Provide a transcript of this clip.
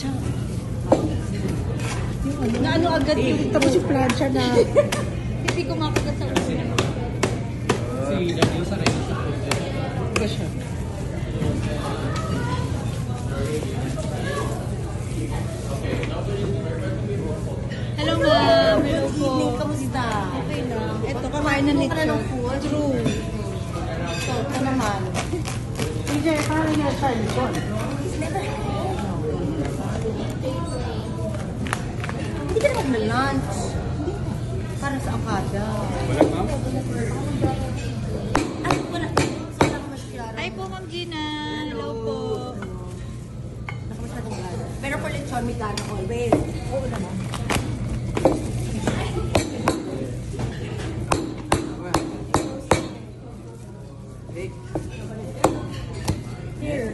Na ano agad yung tapos yung plancha na Hindi ko makagat sa ulo. Si Daniel sa rin sa food. ba siya? Hello ma'am, hello po. Kamusta? Okay lang. Ito, kakain na nito. Ng food. True. So, ito naman. Hindi, parang niya sa likod. Hindi ka naman mag-lunch. Para sa akada. Wala ma'am? Ay, wala. Wala ka masyara. Hi po Ma'am Gina. Hello po. Wala ka masyadong gana. Pero for lechon, may gana always. Oo naman. Here.